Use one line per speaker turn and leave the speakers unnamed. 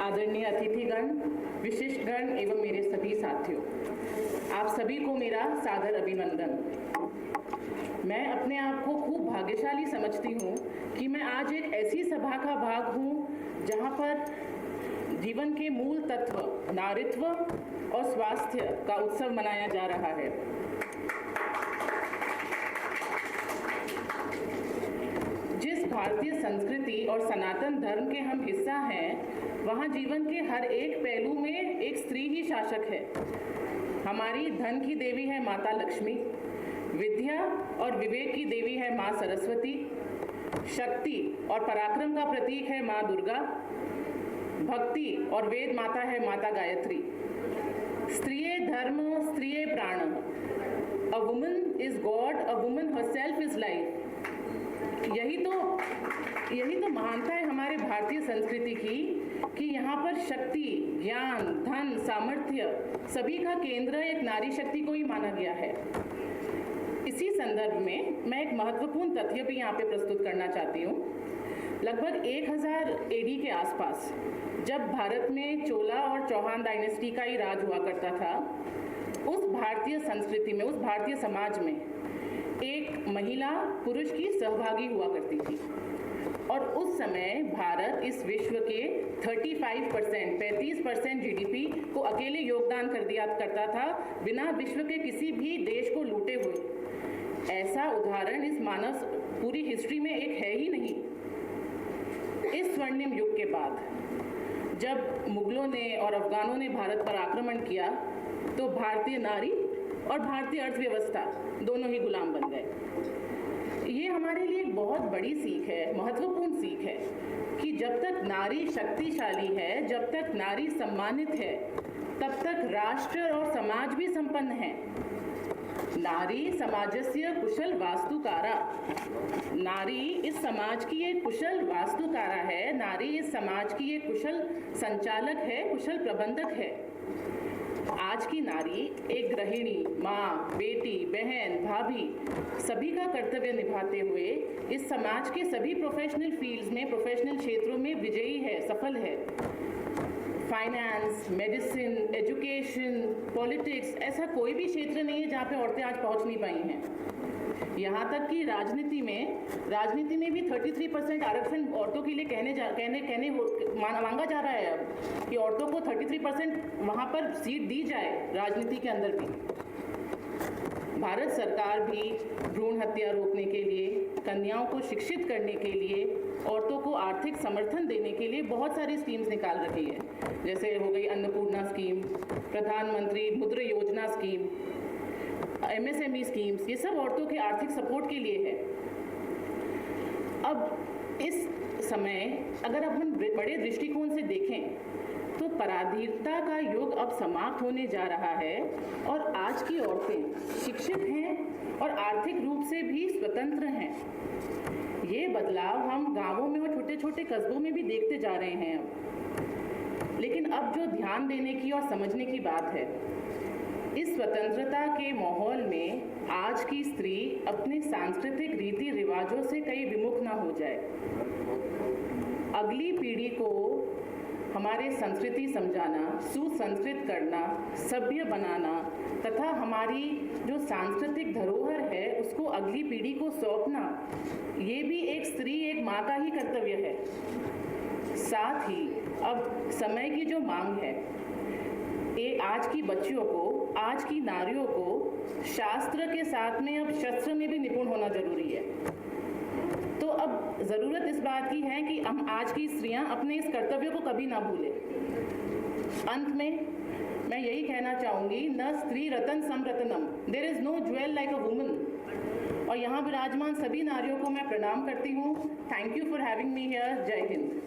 आदरणीय अतिथिगण, विशिष्टगण एवं मेरे सभी साथियों, आप सभी को मेरा सादर अभिनंदन। मैं अपने आप को खूब भाग्यशाली समझती हूँ कि मैं आज एक ऐसी सभा का भाग हूँ जहाँ पर जीवन के मूल तत्व नारीत्व और स्वास्थ्य का उत्सव मनाया जा रहा है। जिस भारतीय संस्कृति और सनातन धर्म के हम हिस्सा हैं, वहाँ जीवन के हर एक पहलू में एक स्त्री ही शासक है। हमारी धन की देवी है माता लक्ष्मी, विद्या और विवेक की देवी है माँ सरस्वती, शक्ति और पराक्रम का प्रतीक है माँ दुर्गा, भक्ति और वेद माता है माता गायत्री। स्त्रिये धर्म स्त्रिये प्राण, a woman is God, a woman herself is life. यही तो महानता है हमारे भारतीय संस्कृति की कि यहाँ पर शक्ति, ज्ञान, धन, सामर्थ्य सभी का केंद्र एक नारी शक्ति को ही माना गया है। इसी संदर्भ में मैं एक महत्वपूर्ण तथ्य भी यहाँ पे प्रस्तुत करना चाहती हूँ। लगभग 1000 एडी के आसपास जब भारत में चोला और चौहान डायनेस्टी का ही राज हुआ करता था, उस भारतीय संस्कृति में, उस भारतीय समाज में एक महिला पुरुष की सहभागी हुआ करती थी। और उस समय भारत इस विश्व के 35% जीडीपी को अकेले योगदान करता था, बिना विश्व के किसी भी देश को लूटे हुए। ऐसा उदाहरण इस मानव पूरी हिस्ट्री में एक है ही नहीं। इस स्वर्णिम युग के बाद जब मुगलों ने और अफगानों ने भारत पर आक्रमण किया, तो भारतीय नारी और भारतीय अर्थव्यवस्था दोनों ही गुलाम बन गए। ये हमारे लिए एक बहुत बड़ी सीख है, महत्वपूर्ण सीख है कि जब तक नारी शक्तिशाली है, जब तक नारी सम्मानित है, तब तक राष्ट्र और समाज भी संपन्न है। नारी समाजस्य कुशल वास्तुकारा, नारी इस समाज की एक कुशल वास्तुकारा है, नारी इस समाज की एक कुशल संचालक है, कुशल प्रबंधक है। आज की नारी एक गृहिणी, माँ, बेटी, बहन, भाभी सभी का कर्तव्य निभाते हुए इस समाज के सभी प्रोफेशनल फील्ड्स में, प्रोफेशनल क्षेत्रों में विजयी है, सफल है। फाइनेंस, मेडिसिन, एजुकेशन, पॉलिटिक्स, ऐसा कोई भी क्षेत्र नहीं है जहाँ पे औरतें आज पहुँच नहीं पाई हैं। यहाँ तक कि राजनीति में भी 33% आरक्षण औरतों के लिए मांगा जा रहा है अब कि औरतों को 33% वहाँ पर सीट दी जाए राजनीति के अंदर भी। भारत सरकार भी भ्रूण हत्या रोकने के लिए, कन्याओं को शिक्षित करने के लिए, औरतों को आर्थिक समर्थन देने के लिए बहुत सारी स्कीम्स निकाल रही है। जैसे हो गई अन्नपूर्णा स्कीम, प्रधानमंत्री मुद्रा योजना स्कीम, MSME स्कीम्स, ये सब औरतों के आर्थिक सपोर्ट के लिए है। अब इस समय अगर अब हम बड़े दृष्टिकोण से देखें तो पराधीनता का युग अब समाप्त होने जा रहा है और आज की औरतें शिक्षित हैं और आर्थिक रूप से भी स्वतंत्र हैं। ये बदलाव हम गांवों में और छोटे छोटे कस्बों में भी देखते जा रहे हैं अब। लेकिन अब जो ध्यान देने की और समझने की बात है, इस स्वतंत्रता के माहौल में आज की स्त्री अपने सांस्कृतिक रीति रिवाजों से कहीं विमुख ना हो जाए। अगली पीढ़ी को हमारे संस्कृति समझाना, सुसंस्कृत करना, सभ्य बनाना तथा हमारी जो सांस्कृतिक धरोहर है उसको अगली पीढ़ी को सौंपना, ये भी एक स्त्री, एक माँ का ही कर्तव्य है। साथ ही अब समय की जो मांग है, आज की बच्चियों को, आज की नारियों को शास्त्र के साथ में अब शस्त्र में भी निपुण होना जरूरी है। तो अब ज़रूरत इस बात की है कि हम आज की स्त्रियां अपने इस कर्तव्य को कभी ना भूलें। अंत में मैं यही कहना चाहूँगी, न स्त्री रतन समरतनम, there is no jewel like a woman. और यहाँ विराजमान सभी नारियों को मैं प्रणाम करती हूँ। Thank you for having me here. जय हिंद।